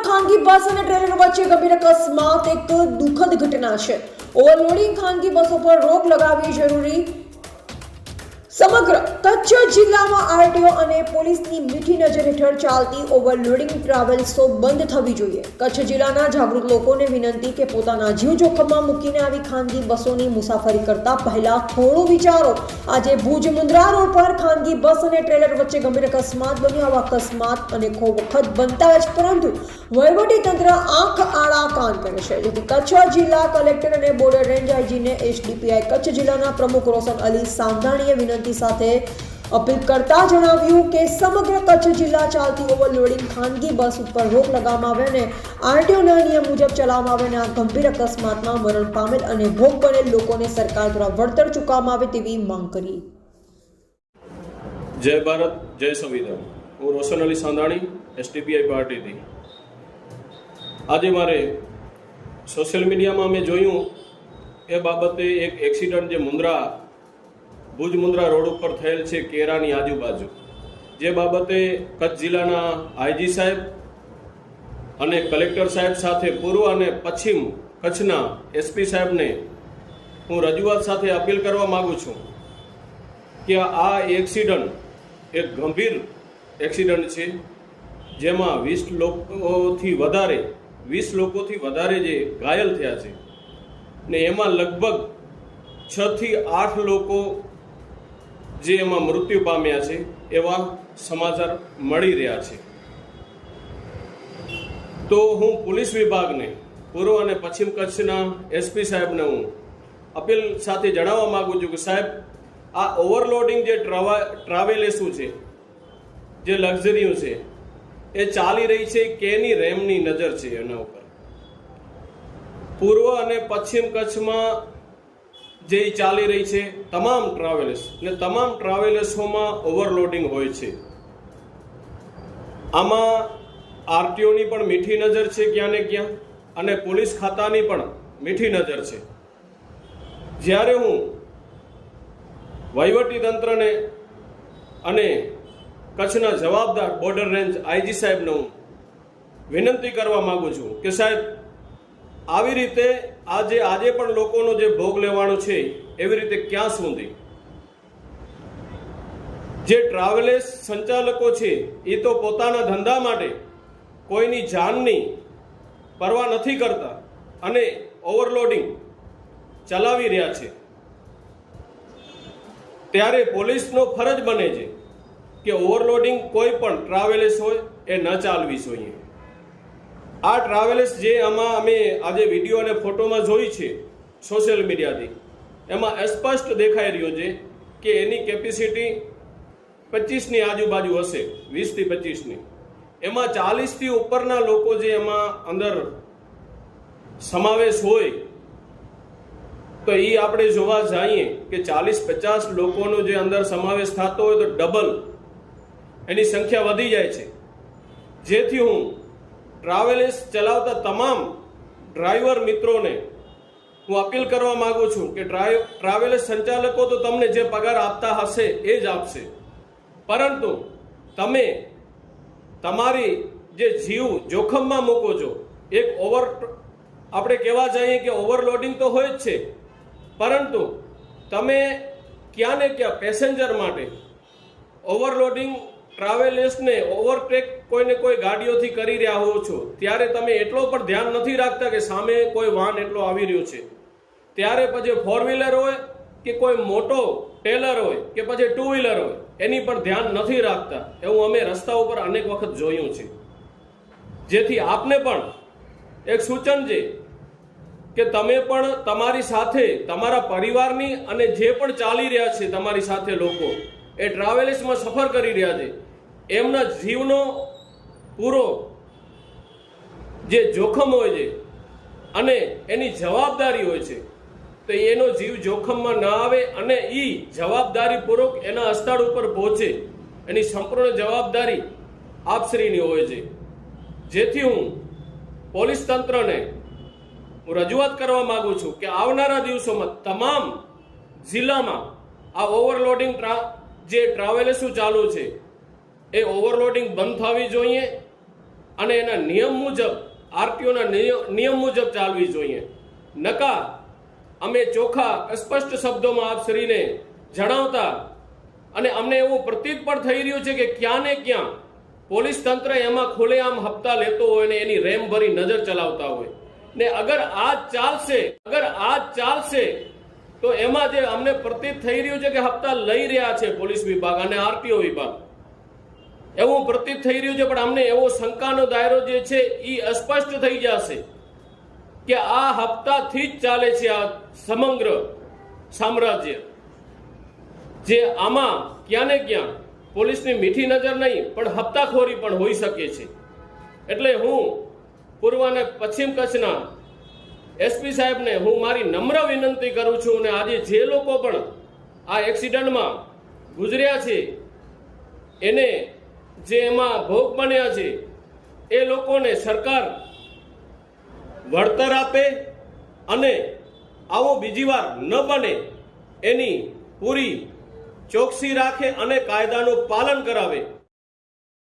ખાનગી બસ અને ટ્રેલર વચ્ચે ગંભીર અકસ્માત એક દુઃખદ ઘટના છે। ઓવરલોડિંગ ખાનગી બસો પર રોક લગાવવી જરૂરી। સમગ્ર કચ્છ જિલ્લામાં આરટીઓ અને પોલીસની મીઠી નજર હેઠળ ચાલતી ઓવરલોડિંગ ટ્રાવેલ્સો બંધ થવી જોઈએ। કચ્છ જિલ્લાના જાગૃત લોકોને વિનંતી કે પોતાના જીવ જોખમમાં મૂકીને આવી ખાનગી બસોની મુસાફરી કરતા પહેલા થોડું વિચારો। આજે ભુજ મુન્દ્રા રોડ પર ખાનગી બસ અને ટ્રેલર વચ્ચે ગંભીર અકસ્માત બન્યો। આવા અકસ્માત અનેકો વખત બનતા જ, પરંતુ વહીવટી તંત્ર આંખ આડા કાન કરે છે, જેથી કચ્છ જિલ્લા કલેક્ટર અને બોર્ડર રેન્જ આઈજીને એસડીપીઆઈ કચ્છ જિલ્લાના પ્રમુખ રોશન અલી સાંધાણીએ વિનંતી સાથે અપીલ કરતા જણાવ્યું કે સમગ્ર કચ્છ જિલ્લા ચાલતી ઓવરલોડિંગ ખાનગી બસ ઉપર રોક લગાવવામાં આવે અને આરટીઓના નિયમ મુજબ ચલાવવામાં આવે અને આ ગંભીર અકસ્માતમાં મરણ પામેલ અને ભોગ બનેલ લોકોને સરકાર દ્વારા વળતર ચૂકવવામાં આવે તેવી માંગ કરી। જય ભારત, જય સંવિધાન। હું રોશન અલી સાંધાણી, એસડીપીઆઈ પાર્ટીથી। આજે મારે સોશિયલ મીડિયામાં મેં જોયું એ બાબતે એક એક્સિડન્ટ જે ભુજ મુન્દ્રા રોડ ઉપર થયેલ છે, કેરાની આજુબાજુ, જે બાબતે કચ્છ જિલ્લાના આઈજી સાહેબ અને કલેક્ટર સાહેબ સાથે પૂર્વ અને પશ્ચિમ કચ્છના એસપી સાહેબને હું રજૂઆત સાથે અપીલ કરવા માગું છું કે આ એક્સિડન્ટ એક ગંભીર એક્સિડન્ટ છે, જેમાં 20 લોકોથી વધારે જે ઘાયલ થયા છે ને એમાં લગભગ 6 થી 8 લોકો જે એમાં મૃત્યુ પામ્યા છે એવા સમાચાર મળી રહ્યા છે। તો હું પોલીસ વિભાગને, પૂર્વ અને પશ્ચિમ કચ્છના એસપી સાહેબને હું અપીલ સાથે જણાવવા માગું છું કે સાહેબ, આ ઓવરલોડિંગ જે ટ્રાવેલ્સો છે, જે લક્ઝરીઓ છે, એ ચાલી રહી છે કેની રેમની નજર છે એના ઉપર। પૂર્વ અને પશ્ચિમ કચ્છમાં જે ચાલી રહી છે તમામ ટ્રાવેલ્સ ને તમામ ટ્રાવેલ્સોમાં ઓવરલોડિંગ હોય છે। આમાં આરટીઓની પણ મીઠી નજર છે ક્યાં ને ક્યાં, અને પોલીસ ખાતાની પણ મીઠી નજર છે। જ્યારે હું વહીવટી તંત્રને અને કચ્છના જવાબદાર બોર્ડર રેન્જ આઈજી સાહેબને હું વિનંતી કરવા માગું છું કે સાહેબ, આવી રીતે આજે પણ લોકોનો જે ભોગ લેવાનો છે એવી રીતે ક્યાં સુધી? જે ટ્રાવેલ્સ સંચાલકો છે એ તો પોતાના ધંધા માટે કોઈની જાનની પરવા નથી કરતા અને ઓવરલોડિંગ ચલાવી રહ્યા છે, ત્યારે પોલીસનો ફરજ બને છે કે ઓવરલોડિંગ કોઈ પણ ટ્રાવેલ્સ હોય એ ન ચાલવી જોઈએ। આ ટ્રાવેલ્સ જે આમાં અમે આજે વિડીયો અને ફોટોમાં જોઈ છે સોશિયલ મીડિયાથી, એમાં સ્પષ્ટ દેખાઈ રહ્યો છે કે એની કેપેસિટી 25ની આજુબાજુ હશે, 20 થી 25ની। એમાં 40 થી ઉપરના લોકો જે એમાં અંદર સમાવેશ હોય, તો એ આપણે જોવા જઈએ કે 40-50 લોકોનો જે અંદર સમાવેશ થતો હોય તો ડબલ એની સંખ્યા વધી જાય છે। જેથી હું ટ્રાવેલ્સ ચલાવતા તમામ ડ્રાઈવર મિત્રોને હું અપીલ કરવા માંગુ છું કે ટ્રાવેલ્સ સંચાલકો તો તમને જે પગાર આપતા હશે એ જ આપશે, પરંતુ તમે તમારી જે જીવ જોખમમાં મૂકો છો। એક આપણે કહેવા જઈએ કે ઓવરલોડિંગ તો હોય જ છે, પરંતુ તમે ક્યાં ને ક્યાં પેસેન્જર માટે ઓવરલોડિંગ ટ્રાવેલ્સને ઓવરટેક કોઈને કોઈ ગાડીઓથી કરી રહ્યા હો છો, ત્યારે તમે એટલો પણ ધ્યાન નથી રાખતા કે સામે કોઈ વાહન એટલો આવી રહ્યો છે, ત્યારે પછી 4 વ્હીલર હોય કે કોઈ મોટો ટેલર હોય કે પછી 2 વ્હીલર હોય, એની પર ધ્યાન નથી રાખતા। એવું અમે રસ્તા ઉપર અનેક વખત જોયું છે। જેથી આપને પણ એક સૂચન છે કે તમે પણ તમારી સાથે તમારા પરિવારની અને જે પણ ચાલી રહ્યા છે તમારી સાથે લોકો એ ટ્રાવેલ્સમાં સફર કરી રહ્યા છે, એમના જીવનો પૂરો જે જોખમ હોય છે અને એની જવાબદારી હોય છે, તો એનો જીવ જોખમમાં ન આવે અને એ જવાબદારીપૂર્વક એના સ્થળ ઉપર પહોંચે, એની સંપૂર્ણ જવાબદારી આપશ્રીની હોય છે। જેથી હું પોલીસ તંત્રને હું રજૂઆત કરવા માંગુ છું કે આવનારા દિવસોમાં તમામ જિલ્લામાં આ ઓવરલોડિંગ જે ટ્રાવેલ્સો ચાલુ છે એ ઓવરલોડિંગ બંધ થવી જોઈએ અને એના નિયમ મુજબ આરટીઓના નિયમ મુજબ ચાલવી જોઈએ. નકા અમે ચોખ્ખા સ્પષ્ટ શબ્દોમાં આપ શ્રીને જણાવતા અને અમને એવું પ્રતીત પણ થઈ રહ્યું છે કે ક્યાં ને ક્યાં પોલીસ તંત્ર એમાં ખુલ્લેઆમ હપ્તા લેતો હોય ને એની રેમ ભરી નજર ચલાવતા હોય ને અગર આ ચાલશે તો એમાં જે અમને પ્રતીત થઈ રહ્યું છે કે હપ્તા લઈ રહ્યા છે પોલીસ વિભાગ અને આરટીઓ વિભાગ, એવું પ્રતીત થઈ રહ્યું છે. પણ અમને એવો શંકાનો દાયરો જે છે એ અસ્પષ્ટ થઈ જશે કે આ હપ્તાથી જ ચાલે છે આ સમગ્ર સામ્રાજ્ય, જે આમાં ક્યાં ને ક્યાં પોલીસની મીઠી નજર નહીં પણ હપ્તાખોરી પણ હોઈ શકે છે. એટલે હું પૂર્વ અને પશ્ચિમ કચ્છના એસપી સાહેબને હું મારી નમ્ર વિનંતી કરું છું અને આજે જે લોકો પણ આ એક્સિડન્ટમાં ગુજર્યા છે એને જે એમાં ભોગ બન્યા છે એ લોકોને સરકાર વળતર આપે અને આવો બીજી વાર ન બને એની પૂરી ચોકસી રાખે અને કાયદાનું પાલન કરાવે.